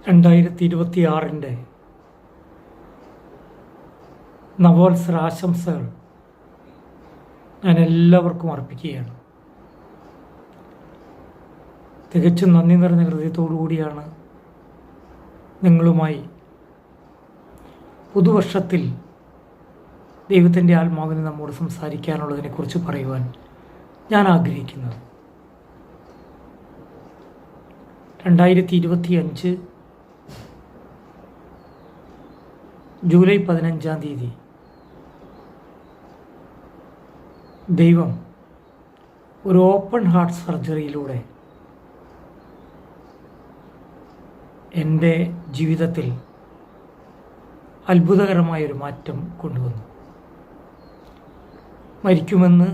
2026 നവോത്സര ആശംസകൾ ഞാൻ എല്ലാവർക്കും അർപ്പിക്കുകയാണ്. തികച്ചും നന്ദി നിറഞ്ഞ ഹൃദയത്തോടു കൂടിയാണ് നിങ്ങളുമായി പുതുവർഷത്തിൽ ദൈവത്തിൻ്റെ ആത്മാവിന് നമ്മോട് സംസാരിക്കാനുള്ളതിനെക്കുറിച്ച് പറയുവാൻ ഞാൻ ആഗ്രഹിക്കുന്നത്. 2025 ജൂലൈ 15 ദൈവം ഒരു ഓപ്പൺ ഹാർട്ട് സർജറിയിലൂടെ എൻ്റെ ജീവിതത്തിൽ അത്ഭുതകരമായൊരു മാറ്റം കൊണ്ടുവന്നു. മരിക്കുമെന്ന്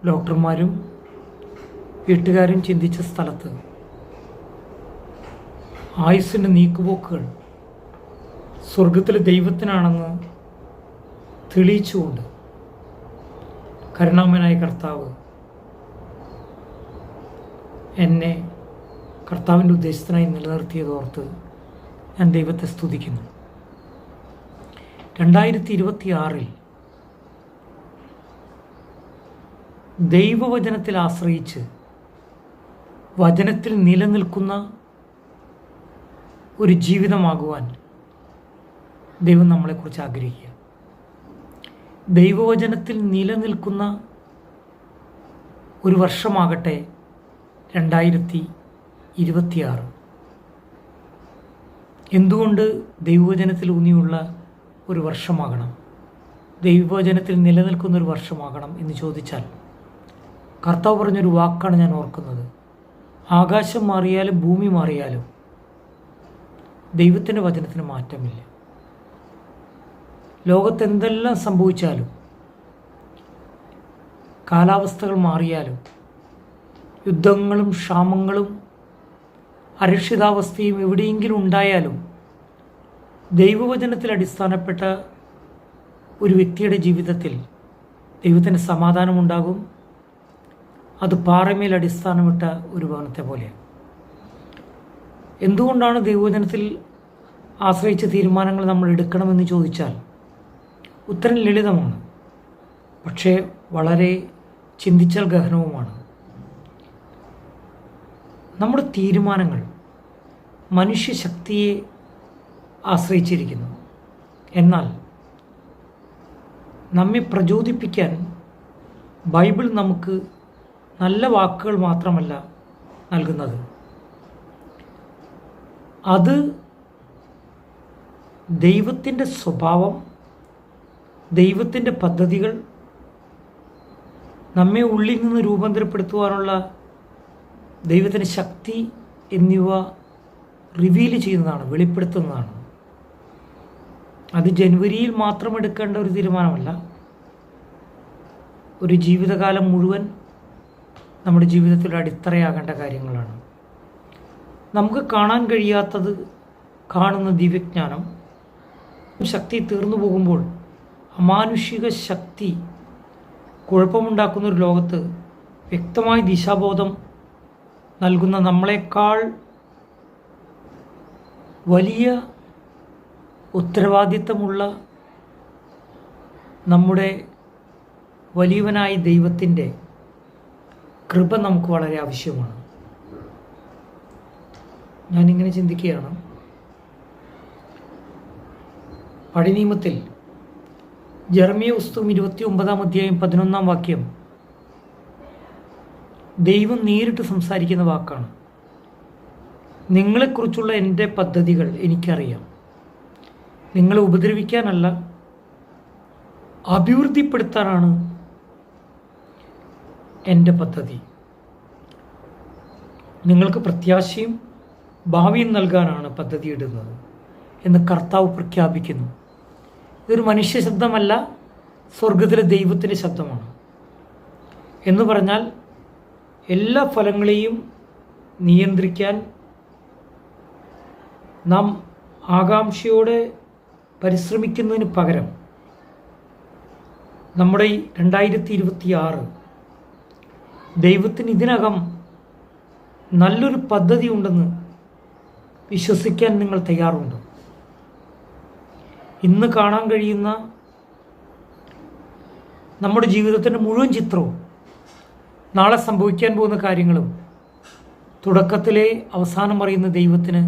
ഡോക്ടർമാരും വീട്ടുകാരും ചിന്തിച്ച സ്ഥലത്ത് ആയുസ്സിൻ്റെ നീക്കുപോക്കുകൾ സ്വർഗത്തിലെ ദൈവത്തിനാണെന്ന് തെളിയിച്ചുകൊണ്ട് കരുണാമയനായ കർത്താവ് എന്നെ കർത്താവിൻ്റെ ഉദ്ദേശത്തിനായി നിലനിർത്തിയതോർത്ത് ഞാൻ ദൈവത്തെ സ്തുതിക്കുന്നു. 2026 ദൈവവചനത്തിൽ ആശ്രയിച്ച് വചനത്തിൽ നിലനിൽക്കുന്ന ഒരു ജീവിതമാകുവാൻ ദൈവം നമ്മളെക്കുറിച്ച് ആഗ്രഹിക്കുക. ദൈവവചനത്തിൽ നിലനിൽക്കുന്ന ഒരു വർഷമാകട്ടെ 2026. എന്തുകൊണ്ട് ദൈവവചനത്തിൽ ഊന്നിയുള്ള ഒരു വർഷമാകണം, ദൈവവചനത്തിൽ നിലനിൽക്കുന്ന ഒരു വർഷമാകണം എന്ന് ചോദിച്ചാൽ, കർത്താവ് പറഞ്ഞൊരു വാക്കാണ് ഞാൻ ഓർക്കുന്നത്. ആകാശം മാറിയാലും ഭൂമി മാറിയാലും ദൈവത്തിൻ്റെ വചനത്തിന് മാറ്റമില്ല. ലോകത്തെന്തെല്ലാം സംഭവിച്ചാലും, കാലാവസ്ഥകൾ മാറിയാലും, യുദ്ധങ്ങളും ക്ഷാമങ്ങളും അരക്ഷിതാവസ്ഥയും എവിടെയെങ്കിലും ഉണ്ടായാലും, ദൈവവചനത്തിൽ അടിസ്ഥാനപ്പെട്ട ഒരു വ്യക്തിയുടെ ജീവിതത്തിൽ ദൈവത്തിന് സമാധാനമുണ്ടാകും. അത് പാറമേൽ അടിസ്ഥാനമിട്ട ഒരു ഭവനത്തെ പോലെ. എന്തുകൊണ്ടാണ് ദൈവവചനത്തിൽ ആശ്രയിച്ച തീരുമാനങ്ങൾ നമ്മൾ എടുക്കണമെന്ന് ചോദിച്ചാൽ ഉത്തരം ലളിതമാണ്, പക്ഷേ വളരെ ചിന്തിച്ചാൽ ഗഹനവുമാണ്. നമ്മുടെ തീരുമാനങ്ങൾ മനുഷ്യശക്തിയെ ആശ്രയിച്ചിരിക്കുന്നു. എന്നാൽ നമ്മെ പ്രചോദിപ്പിക്കാൻ ബൈബിൾ നമുക്ക് നല്ല വാക്കുകൾ മാത്രമല്ല നൽകുന്നത്, അത് ദൈവത്തിൻ്റെ സ്വഭാവം, ദൈവത്തിൻ്റെ പദ്ധതികൾ നമ്മെ ഉള്ളിൽ നിന്ന് രൂപാന്തരപ്പെടുത്തുവാനുള്ള ദൈവത്തിൻ്റെ ശക്തി എന്നിവ റിവീൽ ചെയ്യുന്നതാണ്, വെളിപ്പെടുത്തുന്നതാണ്. അത് ജനുവരിയിൽ മാത്രം എടുക്കേണ്ട ഒരു തീരുമാനമല്ല. ഒരു ജീവിതകാലം മുഴുവൻ നമ്മുടെ ജീവിതത്തിൽ അടിത്തറയാകേണ്ട കാര്യങ്ങളാണ്. നമുക്ക് കാണാൻ കഴിയാത്തത് കാണുന്ന ദിവ്യജ്ഞാനം, ശക്തി തീർന്നു പോകുമ്പോൾ അമാനുഷിക ശക്തി കുഴപ്പമുണ്ടാക്കുന്ന ഒരു ലോകത്ത് വ്യക്തമായ ദിശാബോധം നൽകുന്ന നമ്മളെക്കാൾ വലിയ ഉത്തരവാദിത്തമുള്ള നമ്മുടെ വലിയവനായ ദൈവത്തിൻ്റെ കൃപ നമുക്ക് വളരെ ആവശ്യമാണ്. ഞാനിങ്ങനെ ചിന്തിക്കുകയാണ്, പഴയ നിയമത്തിൽ ജെറമ്യ പുസ്തകം 29-11 ദൈവം നേരിട്ട് സംസാരിക്കുന്ന വാക്കാണ്. നിങ്ങളെക്കുറിച്ചുള്ള എൻ്റെ പദ്ധതികൾ എനിക്കറിയാം. നിങ്ങളെ ഉപദ്രവിക്കാനല്ല, അഭിവൃദ്ധിപ്പെടുത്താനാണ് എൻ്റെ പദ്ധതി. നിങ്ങൾക്ക് പ്രത്യാശയും ഭാവിയും നൽകാനാണ് പദ്ധതി ഇടുന്നത് എന്ന് കർത്താവ് പ്രഖ്യാപിക്കുന്നു. ഇതൊരു മനുഷ്യ ശബ്ദമല്ല, സ്വർഗത്തിലെ ദൈവത്തിൻ്റെ ശബ്ദമാണ്. എന്ന് പറഞ്ഞാൽ എല്ലാ ഫലങ്ങളെയും നിയന്ത്രിക്കാൻ നാം ആകാംക്ഷയോടെ പരിശ്രമിക്കുന്നതിന് പകരം നമ്മുടെ ഈ 2026 ദൈവത്തിന് ഇതിനകം നല്ലൊരു പദ്ധതി ഉണ്ടെന്ന് വിശ്വസിക്കാൻ നിങ്ങൾ തയ്യാറുണ്ടോ? ഇന്ന് കാണാൻ കഴിയുന്ന നമ്മുടെ ജീവിതത്തിൻ്റെ മുഴുവൻ ചിത്രവും, നാളെ സംഭവിക്കാൻ പോകുന്ന കാര്യങ്ങളും തുടക്കത്തിലെ അവസാനം അറിയുന്ന ദൈവത്തിന്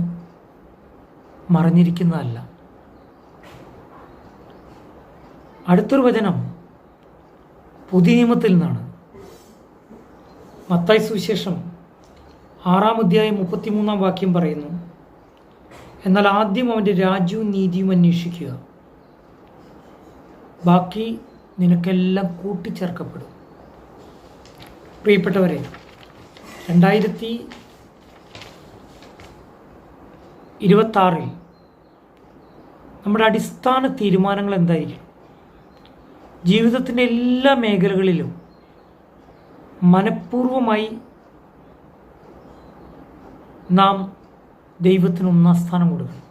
മറഞ്ഞിരിക്കുന്നതല്ല. അടുത്തൊരു വചനം പുതിയ നിയമത്തിൽ നിന്നാണ്. മത്തായി സുവിശേഷം 6-ാം അധ്യായം 33-ാം വാക്യം പറയുന്നു, എന്നാൽ ആദ്യം അവൻ്റെ രാജ്യവും നീതിയും അന്വേഷിക്കുക, ബാക്കി നിനക്കെല്ലാം കൂട്ടിച്ചേർക്കപ്പെടും. പ്രിയപ്പെട്ടവരെ, 2026 നമ്മുടെ അടിസ്ഥാന തീരുമാനങ്ങൾ എന്തായിരിക്കും? ജീവിതത്തിൻ്റെ എല്ലാ മേഖലകളിലും മനഃപൂർവമായി നാം ദൈവത്തിന് ഒന്നാം സ്ഥാനം കൊടുക്കണം.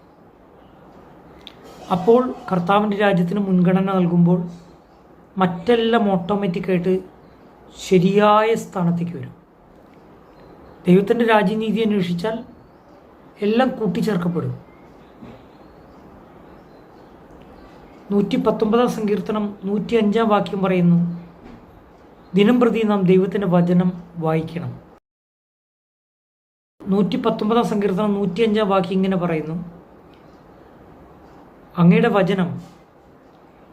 അപ്പോൾ കർത്താവിൻ്റെ രാജ്യത്തിന് മുൻഗണന നൽകുമ്പോൾ മറ്റെല്ലാം ഓട്ടോമാറ്റിക്കായിട്ട് ശരിയായ സ്ഥാനത്തേക്ക് വരും. ദൈവത്തിൻ്റെ രാജ്യനീതി അന്വേഷിച്ചാൽ എല്ലാം കൂട്ടിച്ചേർക്കപ്പെടും. 119-ാം സങ്കീർത്തനം 105-ാം വാക്യം പറയുന്നു, ദിനം പ്രതി നാം ദൈവത്തിൻ്റെ വചനം വായിക്കണം. 119-ാം സങ്കീർത്തനം 105-ാം വാക്യം ഇങ്ങനെ പറയുന്നു, അങ്ങയുടെ വചനം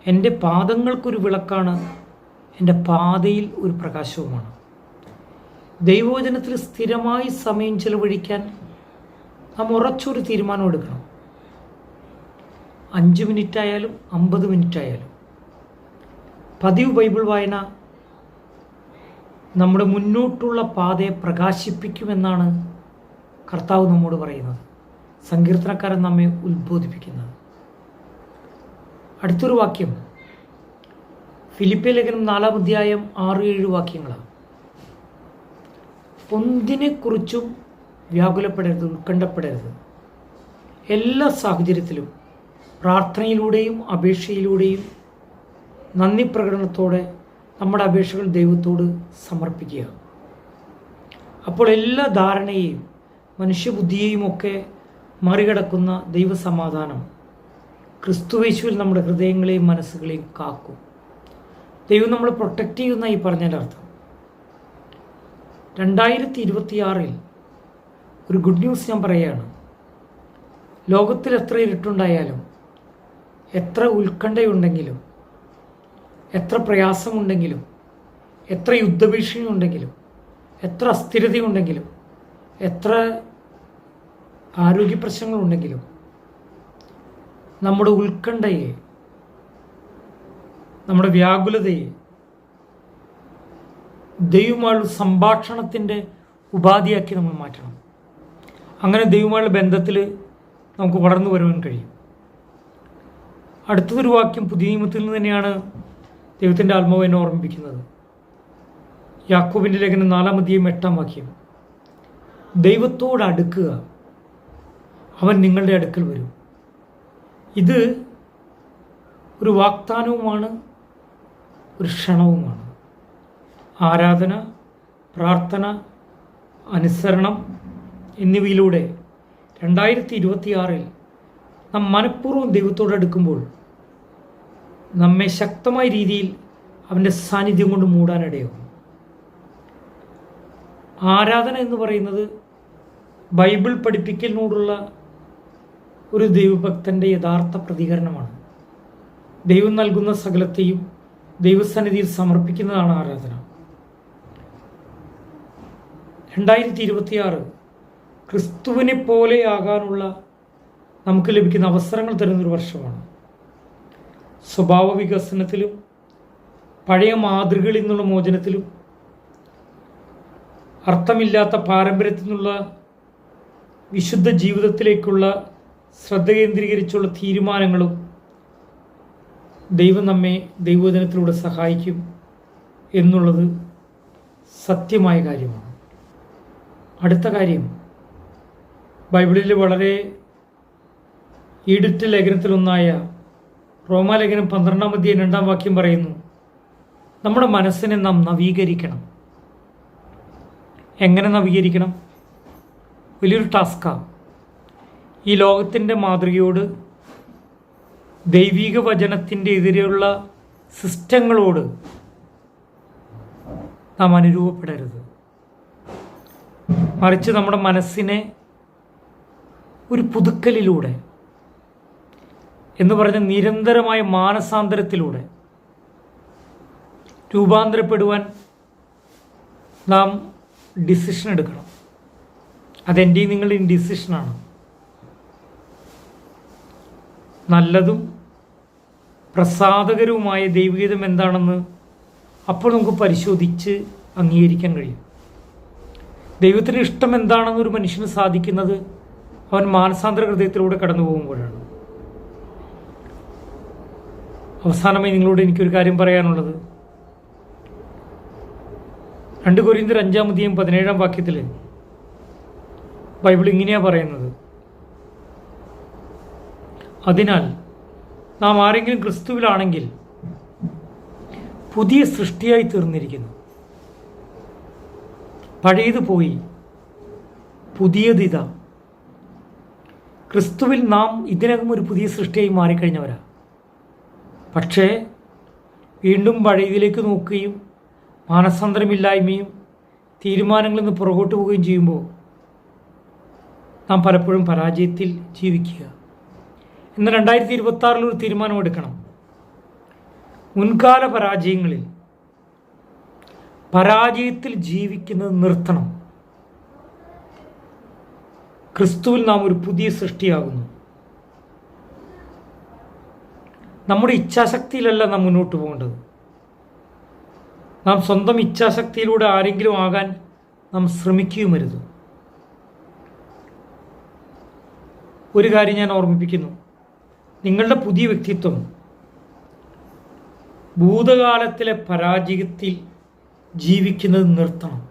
എൻ്റെ പാദങ്ങൾക്കൊരു വിളക്കാണ്, എൻ്റെ പാതയിൽ ഒരു പ്രകാശവുമാണ്. ദൈവവചനത്തിൽ സ്ഥിരമായി സമയം ചെലവഴിക്കാൻ നാം ഉറച്ചൊരു തീരുമാനം എടുക്കണം. 5 മിനിറ്റ് ആയാലും 50 മിനിറ്റ് ആയാലും. പതിവ് ബൈബിൾ വായന നമ്മുടെ മുന്നോട്ടുള്ള പാതയെ പ്രകാശിപ്പിക്കുമെന്നാണ് കർത്താവ് നമ്മോട് പറയുന്നത്. സങ്കീർത്തനക്കാരൻ നമ്മെ ഉത്ബോധിപ്പിക്കുന്നത്. അടുത്തൊരു വാക്യം ഫിലിപ്പിയ ലേഖനം 4-ാം അധ്യായം 6-7 വാക്യങ്ങളാണ്. ഒന്നിനെക്കുറിച്ചും വ്യാകുലപ്പെടരുത്, ഉത്കണ്ഠപ്പെടരുത്. എല്ലാ സാഹചര്യത്തിലും പ്രാർത്ഥനയിലൂടെയും അപേക്ഷയിലൂടെയും നന്ദി പ്രകടനത്തോടെ നമ്മുടെ അപേക്ഷകൾ ദൈവത്തോട് സമർപ്പിക്കുക. അപ്പോൾ എല്ലാ ധാരണയെയും മനുഷ്യബുദ്ധിയെയും ഒക്കെ മറികടക്കുന്ന ദൈവസമാധാനം ക്രിസ്തുയേശുവിൽ നമ്മുടെ ഹൃദയങ്ങളെയും മനസ്സുകളെയും കാക്കും. ദൈവം നമ്മളെ പ്രൊട്ടക്റ്റ് ചെയ്യുന്ന ഈ പറഞ്ഞതിൻ്റെ അർത്ഥം. 2026 ഒരു ഗുഡ് ന്യൂസ് ഞാൻ പറയുകയാണ്. ലോകത്തിൽ എത്ര ഇരുട്ടുണ്ടായാലും, എത്ര ഉത്കണ്ഠയുണ്ടെങ്കിലും, എത്ര പ്രയാസമുണ്ടെങ്കിലും, എത്ര യുദ്ധഭീഷണി ഉണ്ടെങ്കിലും, എത്ര അസ്ഥിരതയുണ്ടെങ്കിലും, എത്ര ആരോഗ്യ പ്രശ്നങ്ങളുണ്ടെങ്കിലും, നമ്മുടെ ഉത്കണ്ഠയെ, നമ്മുടെ വ്യാകുലതയെ ദൈവമായുള്ള സംഭാഷണത്തിൻ്റെ ഉപാധിയാക്കി നമ്മൾ മാറ്റണം. അങ്ങനെ ദൈവമായുള്ള ബന്ധത്തിൽ നമുക്ക് വളർന്നു വരുവാൻ കഴിയും. അടുത്തതൊരു വാക്യം പുതിയ നിയമത്തിൽ നിന്ന് തന്നെയാണ് ദൈവത്തിൻ്റെ ആത്മാവ് എന്നെ ഓർമ്മിപ്പിക്കുന്നത്. യാക്കോബിൻ്റെ ലേഖനം 4-ാം അധ്യായം 8-ാം വാക്യം, ദൈവത്തോട് അടുക്കുക, അവൻ നിങ്ങളുടെ അടുക്കൽ വരും. ഇത് ഒരു വാഗ്ദാനവുമാണ്, ഒരു ക്ഷണവുമാണ്. ആരാധന, പ്രാർത്ഥന, അനുസരണം എന്നിവയിലൂടെ 2026 നാം മനഃപൂർവ്വം ദൈവത്തോട് അടുക്കുമ്പോൾ നമ്മെ ശക്തമായ രീതിയിൽ അവൻ്റെ സാന്നിധ്യം കൊണ്ട് മൂടാനിടയാകും. ആരാധന എന്ന് പറയുന്നത് ബൈബിൾ പഠിപ്പിക്കലിനോടുള്ള ഒരു ദൈവഭക്തൻ്റെ യഥാർത്ഥ പ്രതികരണമാണ്. ദൈവം നൽകുന്ന സകലത്തെയും ദൈവസന്നിധിയിൽ സമർപ്പിക്കുന്നതാണ് ആരാധന. 2026 ക്രിസ്തുവിനെ പോലെയാകാനുള്ള നമുക്ക് ലഭിക്കുന്ന അവസരങ്ങൾ തരുന്നൊരു വർഷമാണ്. സ്വഭാവ വികസനത്തിലും പഴയ മാതൃകകളിൽ നിന്നുള്ള മോചനത്തിലും അർത്ഥമില്ലാത്ത പാരമ്പര്യത്തിൽ നിന്നുള്ള വിശുദ്ധ ജീവിതത്തിലേക്കുള്ള ശ്രദ്ധ കേന്ദ്രീകരിച്ചുള്ള തീരുമാനങ്ങളും ദൈവം നമ്മെ ദൈവവചനത്തിലൂടെ സഹായിക്കും എന്നുള്ളത് സത്യമായ കാര്യമാണ്. അടുത്ത കാര്യം, ബൈബിളിൽ വളരെ ഈടുറ്റ ലേഖനത്തിലൊന്നായ റോമാലേഖനം 12-ാം അധ്യായം 2-ാം വാക്യം പറയുന്നു, നമ്മുടെ മനസ്സിനെ നാം നവീകരിക്കണം. എങ്ങനെ നവീകരിക്കണം? വലിയൊരു ടാസ്ക്കാണ്. ഈ ലോകത്തിൻ്റെ മാതൃകയോട്, ദൈവിക വചനത്തിൻ്റെ എതിരെയുള്ള സിസ്റ്റങ്ങളോട് നാം അനുരൂപപ്പെടരുത്. മറിച്ച് നമ്മുടെ മനസ്സിനെ ഒരു പുതുക്കലിലൂടെ എന്ന് പറഞ്ഞ നിരന്തരമായ മാനസാന്തരത്തിലൂടെ രൂപാന്തരപ്പെടുവാൻ നാം ഡിസിഷൻ എടുക്കണം. അതെൻ്റെയും നിങ്ങളുടെയും ഡിസിഷനാണ്. നല്ലതും പ്രസാദകരവുമായ ദൈവഗീതം എന്താണെന്ന് അപ്പോൾ നമുക്ക് പരിശോധിച്ച് അംഗീകരിക്കാൻ കഴിയും. ദൈവത്തിന് ഇഷ്ടം എന്താണെന്ന് ഒരു മനുഷ്യന് സാധിക്കുന്നത് അവൻ മാനസാന്തര ഹൃദയത്തിലൂടെ കടന്നു പോകുമ്പോഴാണ്. അവസാനമായി നിങ്ങളോട് എനിക്കൊരു കാര്യം പറയാനുള്ളത്, 2 കൊരിന്ത്യർ 5:17 ബൈബിൾ ഇങ്ങനെയാണ് പറയുന്നത്: അതിനാൽ നാം ആരെങ്കിലും ക്രിസ്തുവിലാണെങ്കിൽ പുതിയ സൃഷ്ടിയായി തീർന്നിരിക്കുന്നു. പഴയത് പോയി, പുതിയതിതാ. ക്രിസ്തുവിൽ നാം ഇതിനകം ഒരു പുതിയ സൃഷ്ടിയായി മാറിക്കഴിഞ്ഞവരാ. പക്ഷേ വീണ്ടും പഴയതിലേക്ക് നോക്കുകയും മാനസാന്തരമില്ലായ്മയും തീരുമാനങ്ങളിൽ നിന്ന് പുറകോട്ട് പോവുകയും ചെയ്യുമ്പോൾ നാം പലപ്പോഴും പരാജയത്തിൽ ജീവിക്കുക. ഇന്ന് 2026 ഒരു തീരുമാനമെടുക്കണം. മുൻകാല പരാജയത്തിൽ ജീവിക്കുന്നത് നിർത്തണം. ക്രിസ്തുവിൽ നാം ഒരു പുതിയ സൃഷ്ടിയാകുന്നു. നമ്മുടെ ഇച്ഛാശക്തിയിലല്ല നാം മുന്നോട്ട് പോകേണ്ടത്. നാം സ്വന്തം ഇച്ഛാശക്തിയിലൂടെ ആരെങ്കിലും ആകാൻ നാം ശ്രമിക്കുകയുമരുത്. ഒരു കാര്യം ഞാൻ ഓർമ്മിപ്പിക്കുന്നു, നിങ്ങളുടെ പുതിയ വ്യക്തിത്വം ഭൂതകാലത്തിലെ പരാജയത്തിൽ ജീവിക്കുന്നത് നിർത്തണം.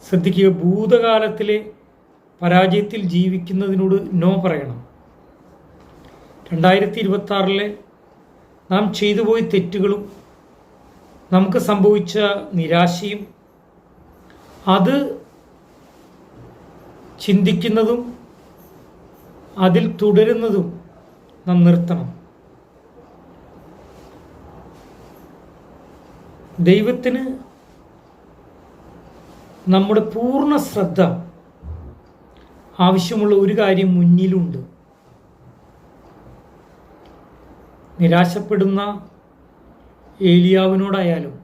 ശ്രദ്ധിക്കുക, ഭൂതകാലത്തിലെ പരാജയത്തിൽ ജീവിക്കുന്നതിനോട് നോ പറയണം. 2026 നാം ചെയ്തു പോയ തെറ്റുകളും നമുക്ക് സംഭവിച്ച നിരാശയും അത് ചിന്തിക്കുന്നതും അതിൽ തുടരുന്നതും നാം നിർത്തണം. ദൈവത്തിന് നമ്മുടെ പൂർണ്ണ ശ്രദ്ധ ആവശ്യമുള്ള ഒരു കാര്യം മുന്നിലുണ്ട്. നിരാശപ്പെടുന്ന ഏലിയാവിനോടായാലും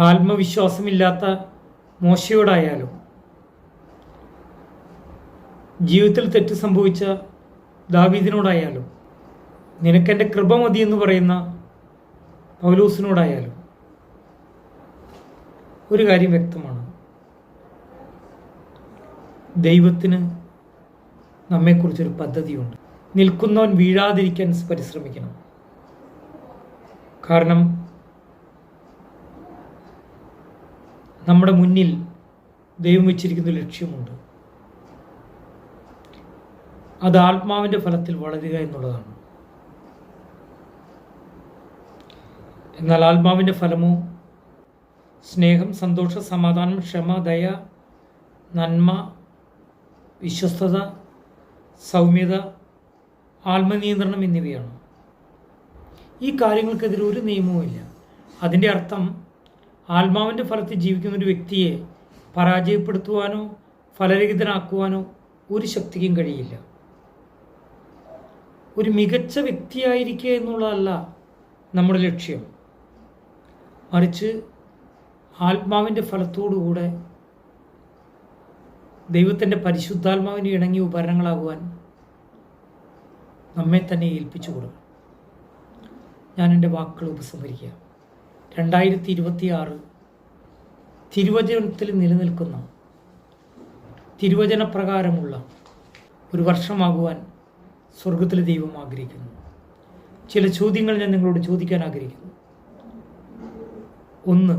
ആത്മവിശ്വാസമില്ലാത്ത മോശയോടായാലും ജീവിതത്തിൽ തെറ്റ് സംഭവിച്ച ദാവീദിനോടായാലും നിനക്കെൻ്റെ കൃപ മതി എന്ന് പറയുന്ന പൗലോസിനോടായാലും ഒരു കാര്യം വ്യക്തമാണ്, ദൈവത്തിന് നമ്മെക്കുറിച്ചൊരു പദ്ധതിയുണ്ട്. നിൽക്കുന്നവൻ വീഴാതിരിക്കാൻ പരിശ്രമിക്കണം. കാരണം നമ്മുടെ മുന്നിൽ ദൈവം വെച്ചിരിക്കുന്ന ലക്ഷ്യമുണ്ട്. അത് ആത്മാവിൻ്റെ ഫലത്തിൽ വളരുക എന്നുള്ളതാണ്. എന്നാൽ ആത്മാവിൻ്റെ ഫലമോ സ്നേഹം, സന്തോഷം, സമാധാനം, ക്ഷമ, ദയ, നന്മ, വിശ്വസ്തത, സൗമ്യത, ആത്മനിയന്ത്രണം എന്നിവയാണ്. ഈ കാര്യങ്ങൾക്കെതിരെ ഒരു നിയമവുമില്ല. അതിൻ്റെ അർത്ഥം ആത്മാവിൻ്റെ ഫലത്തിൽ ജീവിക്കുന്ന ഒരു വ്യക്തിയെ പരാജയപ്പെടുത്തുവാനോ ഫലരഹിതനാക്കുവാനോ ഒരു ശക്തിക്കും കഴിയില്ല. ഒരു മികച്ച വ്യക്തിയായിരിക്കുക എന്നുള്ളതല്ല നമ്മുടെ ലക്ഷ്യം, മറിച്ച് ആത്മാവിൻ്റെ ഫലത്തോടുകൂടെ ദൈവത്തിൻ്റെ പരിശുദ്ധാത്മാവിന് ഇണങ്ങിയ ഉപകരണങ്ങളാകുവാൻ നമ്മെ തന്നെ ഏൽപ്പിച്ചു കൊടുക്കും. ഞാൻ എൻ്റെ വാക്കുകൾ ഉപസംഹരിക്കുക. 2026 തിരുവചനത്തിൽ നിലനിൽക്കുന്ന തിരുവചനപ്രകാരമുള്ള ഒരു വർഷമാകുവാൻ സ്വർഗത്തിലെ ദൈവം ആഗ്രഹിക്കുന്നു. ചില ചോദ്യങ്ങൾ ഞാൻ നിങ്ങളോട് ചോദിക്കാൻ ആഗ്രഹിക്കുന്നു. 1.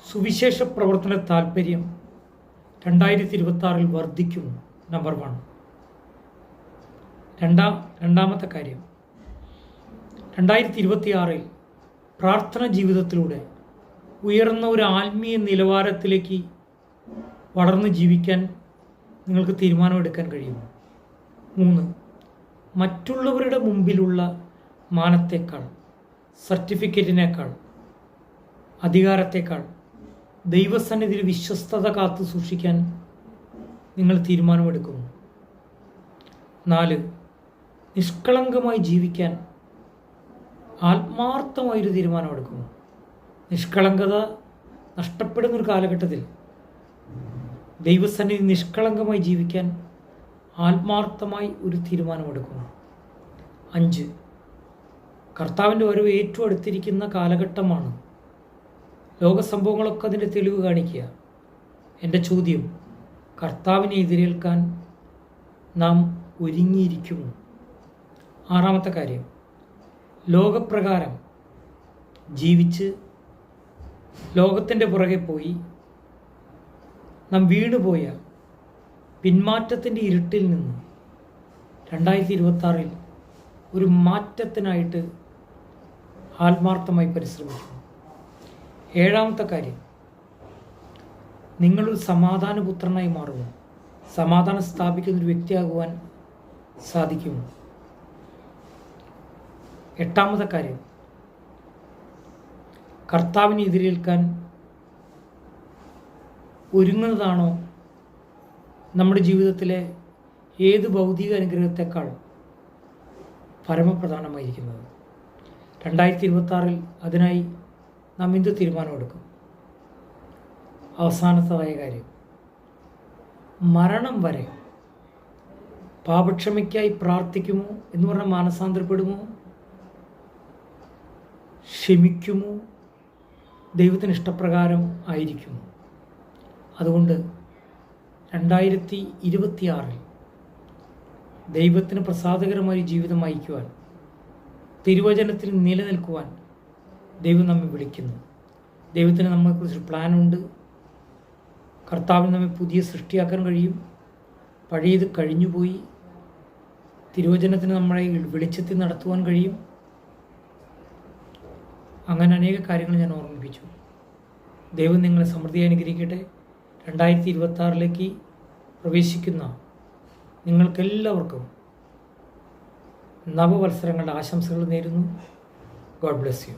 സുവിശേഷ പ്രവർത്തന താല്പര്യം 2026 വർദ്ധിക്കുന്നു. നമ്പർ 1. രണ്ടാമത്തെ കാര്യം, 2026 പ്രാർത്ഥന ജീവിതത്തിലൂടെ ഉയർന്ന ഒരു ആത്മീയ നിലവാരത്തിലേക്ക് വളർന്ന് ജീവിക്കാൻ നിങ്ങൾക്ക് തീരുമാനമെടുക്കാൻ കഴിയുമോ? 3. മറ്റുള്ളവരുടെ മുമ്പിലുള്ള മാനത്തേക്കാൾ, സർട്ടിഫിക്കറ്റിനേക്കാൾ, അധികാരത്തേക്കാൾ ദൈവസന്നിധിയിൽ വിശ്വസ്തത കാത്തു സൂക്ഷിക്കാൻ നിങ്ങൾ തീരുമാനമെടുക്കുന്നു. 4. നിഷ്കളങ്കമായി ജീവിക്കാൻ ആത്മാർത്ഥമായൊരു തീരുമാനമെടുക്കുന്നു. നിഷ്കളങ്കത നഷ്ടപ്പെടുന്നൊരു കാലഘട്ടത്തിൽ ദൈവസന്നിധി നിഷ്കളങ്കമായി ജീവിക്കാൻ ആത്മാർത്ഥമായി ഒരു തീരുമാനമെടുക്കുന്നു. 5. കർത്താവിൻ്റെ വരവ് ഏറ്റവും അടുത്തിരിക്കുന്ന കാലഘട്ടമാണ്. ലോകസംഭവങ്ങളൊക്കെ അതിൻ്റെ തെളിവ് കാണിക്കുക. എൻ്റെ ചോദ്യം, കർത്താവിനെ എതിരേൽക്കാൻ നാം ഒരുങ്ങിയിരിക്കുമോ? 6. കാര്യം, ലോകപ്രകാരം ജീവിച്ച് ലോകത്തിൻ്റെ പുറകെ പോയി നാം വീണുപോയ പിന്മാറ്റത്തിൻ്റെ ഇരുട്ടിൽ നിന്ന് 2026 ഒരു മാറ്റത്തിനായിട്ട് ആത്മാർത്ഥമായി പരിശ്രമിക്കുന്നു. 7. കാര്യം, നിങ്ങളൊരു സമാധാനപുത്രനായി മാറുമോ? സമാധാനം സ്ഥാപിക്കുന്നൊരു വ്യക്തിയാകുവാൻ സാധിക്കുമോ? 8. കാര്യം, കർത്താവിനെ എതിരേൽക്കാൻ ഒരുങ്ങുന്നതാണോ നമ്മുടെ ജീവിതത്തിലെ ഏത് ഭൗതിക അനുഗ്രഹത്തെക്കാൾ പരമപ്രധാനമായിരിക്കുന്നത്? 2026 അതിനായി നാം എന്ത് തീരുമാനമെടുക്കും? അവസാനത്തതായ കാര്യം, മരണം വരെ പാപക്ഷമയ്ക്കായി പ്രാർത്ഥിക്കുമോ എന്ന് പറഞ്ഞാൽ മാനസാന്തരപ്പെടുമോ? ക്ഷമിക്കുമോ? ദൈവത്തിന് ഇഷ്ടപ്രകാരം ആയിരിക്കുമോ? അതുകൊണ്ട് 2026 ദൈവത്തിന് പ്രസാദകരമായ ജീവിതം നയിക്കുവാൻ, തിരുവചനത്തിൽ നിലനിൽക്കുവാൻ ദൈവം നമ്മെ വിളിക്കുന്നു. ദൈവത്തിന് നമ്മളെക്കുറിച്ചൊരു പ്ലാനുണ്ട്. കർത്താവിന് നമ്മെ പുതിയ സൃഷ്ടിയാക്കാൻ കഴിയും. പഴയത് കഴിഞ്ഞുപോയി. തിരുവചനത്തിന് നമ്മളെ വെളിച്ചത്തിൽ നടത്തുവാൻ കഴിയും. അങ്ങനെ അനേക കാര്യങ്ങൾ ഞാൻ ഓർമ്മിപ്പിച്ചു. ദൈവം നിങ്ങളെ സമൃദ്ധിയായി അനുഗ്രഹിക്കട്ടെ. 2026 പ്രവേശിക്കുന്ന നിങ്ങൾക്കെല്ലാവർക്കും നവവത്സരങ്ങളുടെ ആശംസകൾ നേരുന്നു. God bless you.